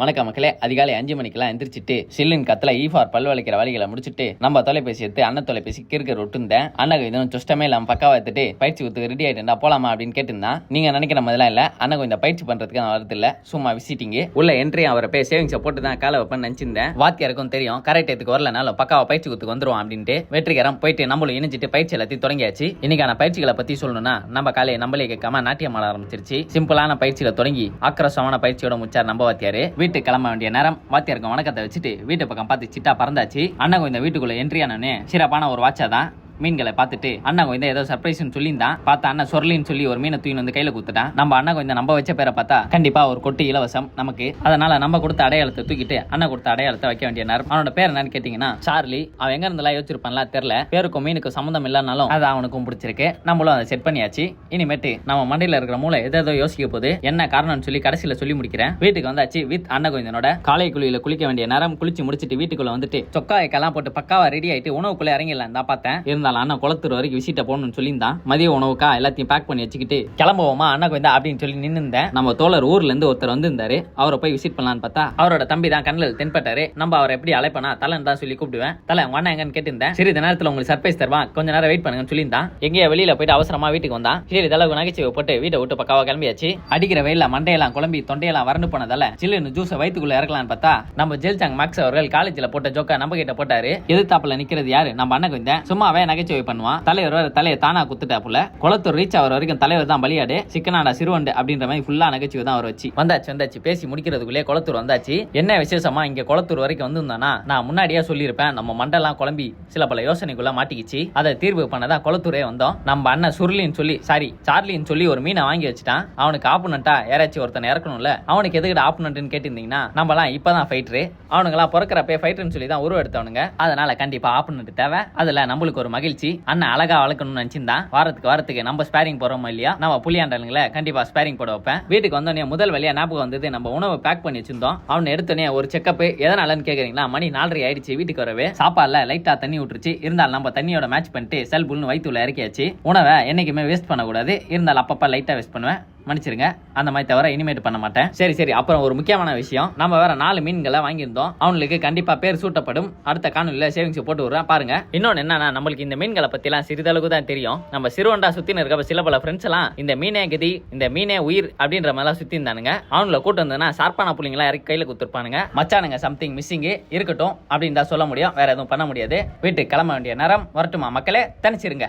வணக்கம் மக்களே. அதிகாலை 5 மணிக்கெல்லாம் எந்திரிச்சிட்டு சில்லின் கத்துல ஈஃபார் பல் வளைக்கிற வேலைகளை முடிச்சுட்டு நம்ம தொலைபேசி எடுத்து அண்ணன் தொலைபேசி கிறுக்க விட்டுருந்தேன். அண்ணன் இதுவும் சுஷ்டமே இல்லாம பக்காவா எடுத்துட்டு பயிற்சி கொடுத்து ரெடி ஆயிட்டா போலாமா அப்படின்னு கேட்டிருந்தான். நீங்க நினைக்கிற மாதிரிலாம் இல்ல, அண்ணன் இந்த பயிற்சி பண்றதுக்கு நான் வரது இல்ல, சும்மா விசிட்டிங் உள்ள என்ட்ரி அவரை போய் சேவிங்ஸை போட்டு தான் காலை வைப்பேன்னு நினைச்சிருந்தேன். வாத்தியாருக்கும் தெரியும் கரெக்ட் எடுத்துக்கு வரலனாலும் பக்காவா பயிற்சி கொடுத்து வந்துருவோம் அப்படின்ட்டு வெற்றிகரம் போயிட்டு நம்மளும் இணைஞ்சிட்டு பயிற்சி எல்லாத்தையும் தொடங்கியாச்சு. இன்னைக்கான பயிற்சிகளை பத்தி சொல்லணும்னா நம்ம காலையை நம்மளே கேட்காம நாட்டியம் ஆட ஆரம்பிச்சிருச்சு. சிம்பிளான பயிற்சியில தொடங்கி ஆக்ரோஷமான பயிற்சியோட முடிச்சார் நம்ம வாத்தியாரு. வீட்டுக்கு கிளம்ப வேண்டிய நேரம். வாத்தியாருக்கு வணக்கத்தை வச்சுட்டு வீட்டு பக்கம் பார்த்து சிட்டா பறந்தாச்சு. அண்ணன் இந்த வீட்டுக்குள்ள என்ட்ரி ஆனோடனே சிறப்பான ஒரு வாட்சாதான் மீன்களை பார்த்துட்டு அண்ணா கொஞ்சம் ஏதோ சர்ப்ரைஸ்னு சொல்லியிருந்தான். பார்த்தா அண்ணன் சொர்லின்னு சொல்லி ஒரு மீனை தூக்கி வந்து கையில கொடுத்துட்டான். நம்ம அண்ணா கொஞ்சம் நம்ம வச்ச பேரை பார்த்தா கண்டிப்பா ஒரு கொட்டு இலவசம் நமக்கு. அதனால நம்ம கொடுத்த அடையாளத்தை தூக்கிட்டு அண்ணா கொடுத்த அடையாளத்தை வைக்க வேண்டிய நேரம். அவனோட பேர் என்னன்னு கேட்டீங்கன்னா சார்லி. அவன் எங்க இருந்தெல்லாம் யோசிச்சிருப்பான்ல தெரியல. பேருக்கும் மீனுக்கும் சம்மந்தம் இல்லைனாலும் அது அவனுக்கும் பிடிச்சிருக்கு. நம்மளும் அதை செட் பண்ணியாச்சு. இனிமேட்டு நம்ம மண்டையில இருக்கிற மூளை ஏதோ யோசிக்க போது என்ன காரணம்னு சொல்லி கடைசியில சொல்லி முடிக்கிறேன். வீட்டுக்கு வந்தாச்சு வித் அண்ணன் கொஞ்சனோட. காலை குழியில குளிக்க வேண்டிய நேரம். குளிச்சு முடிச்சுட்டு வீட்டுக்குள்ள வந்துட்டு சொக்காய்க்கெல்லாம் போட்டு பக்காவா ரெடி ஆயிட்டு உணவுக்குள்ள இறங்கிடலாம் தான் பார்த்தேன். இருந்தாலும் அண்ணன் குளத்தூர் வரைக்கும் விசிட்ட போகணும்னு சொல்லியிருந்தான். மதிய உணவுக்கா எல்லாத்தையும் பேக் பண்ணி வச்சுக்கிட்டு கிளம்புவோமா அண்ணா கொஞ்சம் அப்படின்னு சொல்லி நின்னுந்தேன். நம்ம தோழர் ஊர்ல இருந்து ஒருத்தர் வந்திருந்தாரு. அவரை போய் விசிட் பண்ணலான்னு பார்த்தா அவரோட தம்பி தான் கண்ணில் தென்பட்டாரு. நம்ம அவரை எப்படி அழைப்பனா தலன் தான் சொல்லி கூப்பிடுவேன். தலை உங்க அண்ணா எங்கன்னு கேட்டிருந்தேன். சரி இந்த நேரத்தில் உங்களுக்கு சர்ப்ரைஸ் தருவான், கொஞ்ச நேரம் வெயிட் பண்ணுங்கன்னு சொல்லியிருந்தான். எங்கேயா வெளியில போயிட்டு அவசரமா வீட்டுக்கு வந்தான். சரி தலைவு நகைச்சுவை போட்டு வீட்டை விட்டு பக்காவா கிளம்பியாச்சு. அடிக்கிற வெயில மண்டையெல்லாம் குழம்பி தொண்டையெல்லாம் வறண்டு போனதால சில்லுன்னு ஜூஸை வயிற்றுக்குள்ள இறக்கலான்னு பார்த்தா நம்ம ஜெல்சாங் மேக்ஸ் அவர்கள் காலேஜ்ல போட்ட ஜோக்கா நம்ம கிட்ட போட்டாரு. எதிர்த்தாப்புல நிக்கிறது யாரு? நம்ம அண்ணன் கொஞ்சம் சும்மாவே நகைச்சுவை பண்ணுவான். தலைவர் தலையை தானா குத்துட்டாப்புல. குளத்தூர் ரீச் ஆகிற வரைக்கும் தலைவர் தான் பலியாடு, சிக்கனாடா சிறுவண்டு அப்படின்ற மாதிரி ஃபுல்லா நகைச்சுவை தான் அவர் வச்சு வந்தாச்சு. பேசி முடிக்கிறதுக்குள்ளே குளத்தூர் வந்தாச்சு. என்ன விசேஷமா இங்க குளத்தூர் வரைக்கும் வந்திருந்தானா நான் முன்னாடியே சொல்லியிருப்பேன். நம்ம மண்டெல்லாம் குழம்பி சில பல யோசனைக்குள்ள மாட்டிக்கிச்சு. அதை தீர்வு பண்ணதான் குளத்தூரே வந்தோம். நம்ம அண்ணன் சுருளின்னு சொல்லி சார்லின்னு சொல்லி ஒரு மீனை வாங்கி வச்சுட்டான். அவனுக்கு ஆப்புனண்டா யாராச்சும் ஒருத்தனை இறக்கணும்ல. அவனுக்கு எதுக்கிட்ட ஆப்புனண்ட்னு கேட்டிருந்தீங்கன்னா நம்மலாம் இப்பதான் ஃபைட்டரு. அவனுங்களாம் பிறக்கிறப்பே ஃபைட்டர்னு சொல்லி தான் உருவ எடுத்தவனுங்க. அதனால கண்டிப்பா ஆப்புனண்ட் தேவை. அதுல நம்மளுக்கு ஒரு மகிழ்ச்சி. அண்ணன் அழகா வளர்க்கணும்னு நினைச்சிருந்தான். வாரத்துக்கு நம்ம ஸ்பேரிங் போறோமா இல்லையா, நம்ம புளியாண்டலுங்களே கண்டிப்பா ஸ்பேரிங் போட வைப்பேன். வீட்டுக்கு வந்தோடனே முதல் வழியா ஞாபகம் வந்தது நம்ம உணவு பேக் பண்ணி வச்சிருந்தோம். அவன் எடுத்தோடனே ஒரு செக்கப். எதனாலன்னு கேக்குறீங்களா, மணி 4:30 ஆயிடுச்சு. வீட்டுக்கு வரவே சாப்பாடுல லைட்டா தண்ணி விட்டுருச்சு. இருந்தாலும் நம்ம தண்ணியோட மேட்ச் பண்ணிட்டு செல் புல்னு வயிற்றுல இறக்கியாச்சு. உணவை என்னைக்குமே வேஸ்ட் பண்ணக்கூடாது. இருந்தாலும் அப்பப்ப லைட்டா வேஸ்ட் பண்ணுவேன், மன்னிச்சிருங்க. அந்த மாதிரி தவிர இனிமேட் பண்ண மாட்டேன். சரி அப்புறம் ஒரு முக்கியமான விஷயம், நம்ம வேற 4 மீன்களை வாங்கியிருந்தோம். அவங்களுக்கு கண்டிப்பா பேர் சூட்டப்படும். அடுத்த காணொலியில சேவிங்ஸ் போட்டு விடுறேன் பாருங்க. இன்னொன்னு என்னன்னா, நம்மளுக்கு இந்த மீன்களை பத்தி எல்லாம் சிறிதளவுக்கு தான் தெரியும். நம்ம சிறுவண்டா சுத்தி இருக்க சில பல ஃப்ரெண்ட்ஸ் எல்லாம் இந்த மீனே கதி, இந்த மீனே உயிர் அப்படின்ற மாதிரி சுத்தி இருந்தானுங்க. அவங்கள கூட்டு வந்ததுன்னா சார்பான புள்ளிங்களா இறக்கி கையில குத்துருப்பானுங்க. மச்சானுங்க சம்திங் மிஸ்ஸிங் இருக்கட்டும் அப்படின்னு தான் சொல்ல முடியும். வேற எதுவும் பண்ண முடியாது. வீட்டுக்கு கிளம்ப வேண்டிய நேரம். வரட்டுமா மக்களே, தனிச்சிருங்க.